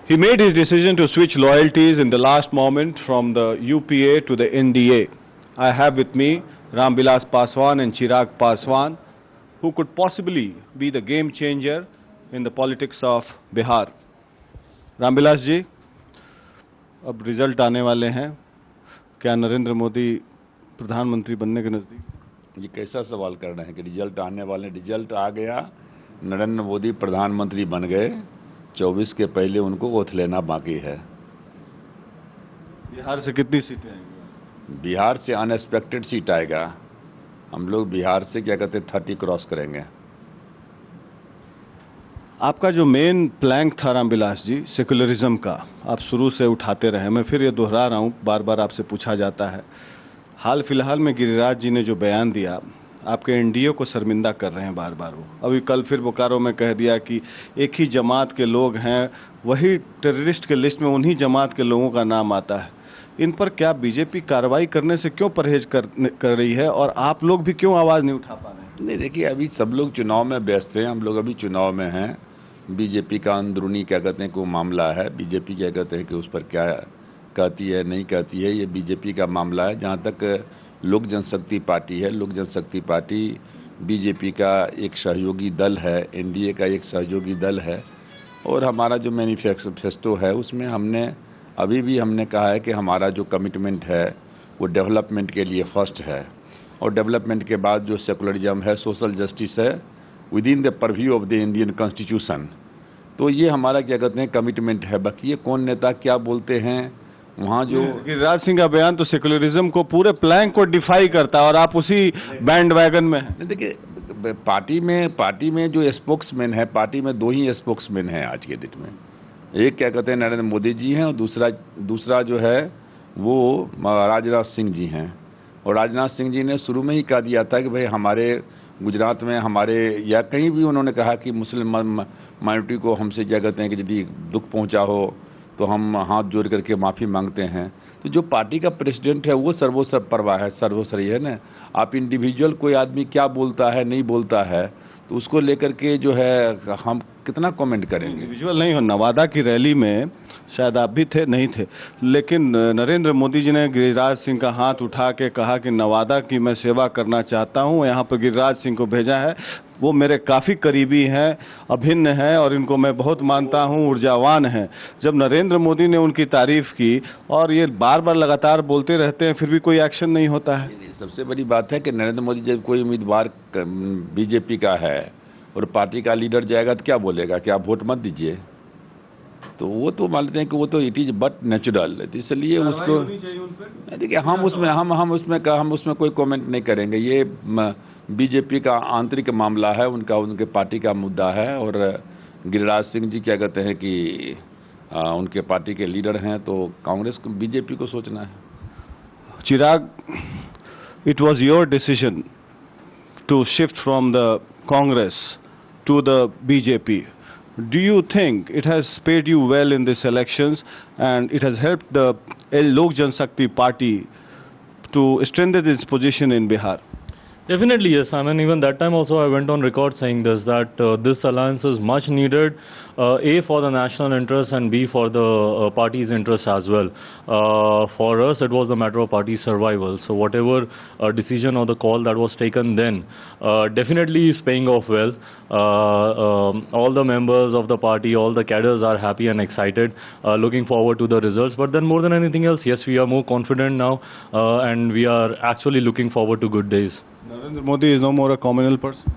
He made his decision to switch loyalties in the last moment from the UPA to the NDA. I have with me Ramvilas Paswan and Chirag Paswan, who could possibly be the game changer in the politics of Bihar. Ramvilas ji, अब result आने वाले हैं, क्या नरेंद्र मोदी प्रधानमंत्री बनने के नजदीक? ये कैसा सवाल कर रहे हैं कि रिजल्ट आने वाले? रिजल्ट आ गया, नरेंद्र मोदी प्रधानमंत्री बन गए, 24 के पहले उनको ओथ लेना बाकी है। बिहार से कितनी सीटें आएंगी? बिहार से अनएक्सपेक्टेड सीट आएगा। हम लोग बिहार से क्या कहते हैं 30 क्रॉस करेंगे। आपका जो मेन प्लैंक था रामविलास जी, सेकुलरिज्म का, आप शुरू से उठाते रहे। मैं फिर ये दोहरा रहा हूं, बार बार आपसे पूछा जाता है। हाल फिलहाल में गिरिराज जी ने जो बयान दिया, आपके एनडीए को शर्मिंदा कर रहे हैं बार बार। वो अभी कल फिर बोकारो में कह दिया कि एक ही जमात के लोग हैं, वही टेररिस्ट के लिस्ट में उन्हीं जमात के लोगों का नाम आता है। इन पर क्या बीजेपी कार्रवाई करने से क्यों परहेज कर रही है, और आप लोग भी क्यों आवाज नहीं उठा पा रहे हैं? नहीं, देखिए, अभी सब लोग चुनाव में व्यस्त हैं, हम लोग अभी चुनाव में हैं। बीजेपी का अंदरूनी क्या कहते हैं को मामला है। बीजेपी क्या कहते हैं कि उस पर क्या कहती है नहीं कहती है, ये बीजेपी का मामला है। जहां तक लोक जनशक्ति पार्टी है, लोक जनशक्ति पार्टी बीजेपी का एक सहयोगी दल है, एनडीए का एक सहयोगी दल है। और हमारा जो मैनिफेस्टो है उसमें हमने कहा है कि हमारा जो कमिटमेंट है वो डेवलपमेंट के लिए फर्स्ट है, और डेवलपमेंट के बाद जो सेकुलरिज्म है, सोशल जस्टिस है with in the purview of the Indian constitution. तो ये हमारा क्या कहते हैं कमिटमेंट है। बाकी ये कौन नेता क्या बोलते हैं, वहाँ जो गिरिराज सिंह का बयान तो सेकुलरिज्म को, पूरे प्लान को डिफाई करता है, और आप उसी बैंड वैगन में हैं। देखिए, पार्टी में जो स्पोक्समैन है, पार्टी में दो ही स्पोक्समैन हैं आज के दिन में। एक क्या कहते हैं नरेंद्र मोदी जी हैं, और दूसरा जो है वो राजनाथ सिंह जी हैं। और राजनाथ सिंह जी ने शुरू में ही कह दिया था कि भाई हमारे गुजरात में या कहीं भी उन्होंने कहा कि मुस्लिम माइनॉरिटी को हमसे क्या कहते हैं कि यदि दुख पहुंचा हो तो हम हाथ जोड़ करके माफ़ी मांगते हैं। तो जो पार्टी का प्रेसिडेंट है वो सर्वोपरि है ना। आप इंडिविजुअल कोई आदमी क्या बोलता है नहीं बोलता है तो उसको लेकर के जो है हम कितना कमेंट करेंगे। इंडिविजुअल नहीं हो। नवादा की रैली में शायद आप भी थे, नहीं थे, लेकिन नरेंद्र मोदी जी ने गिरिराज सिंह का हाथ उठा के कहा कि नवादा की मैं सेवा करना चाहता हूं, यहाँ पर गिरिराज सिंह को भेजा है। वो मेरे काफी करीबी हैं, अभिन्न हैं, और इनको मैं बहुत मानता हूं, ऊर्जावान हैं। जब नरेंद्र मोदी ने उनकी तारीफ की, और ये बार बार लगातार बोलते रहते हैं, फिर भी कोई एक्शन नहीं होता है। सबसे बड़ी बात है कि नरेंद्र मोदी जब कोई उम्मीदवार बीजेपी का है और पार्टी का लीडर जाएगा तो क्या बोलेगा कि आप वोट मत दीजिए? तो वो तो मानते हैं कि वो तो इट इज बट नेचुरल, इसलिए उसको देखिए हम उसमें कोई कमेंट नहीं करेंगे। ये बीजेपी का आंतरिक मामला है, उनके पार्टी का मुद्दा है। और गिरिराज सिंह जी क्या कहते हैं कि उनके पार्टी के लीडर हैं, तो कांग्रेस को बीजेपी को सोचना है। Chirag, it was your decision to shift from the Congress to the BJP. Do you think it has paid you well in these elections, and it has helped the Lok Janshakti party to strengthen its position in Bihar? Definitely, yes. I mean, even that time also I went on record saying this, that this alliance is much needed, A, for the national interest, and B, for the party's interest as well. For us, it was a matter of party survival. So whatever decision or the call that was taken then definitely is paying off well. All the members of the party, all the cadres are happy and excited, looking forward to the results. But then more than anything else, yes, we are more confident now, and we are actually looking forward to good days. Narendra Modi is no more a communal person.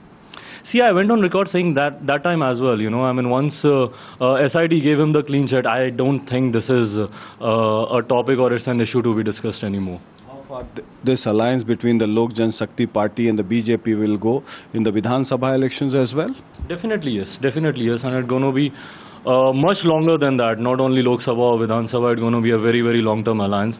See, I went on record saying that time as well. You know, I mean, once SID gave him the clean sheet, I don't think this is a topic or it's an issue to be discussed anymore. How far this alliance between the Lok Janshakti party and the BJP will go in the Vidhan Sabha elections as well? Definitely yes, and it's going to be much longer than that. Not only Lok Sabha or Vidhan Sabha, it's going to be a very, very long-term alliance.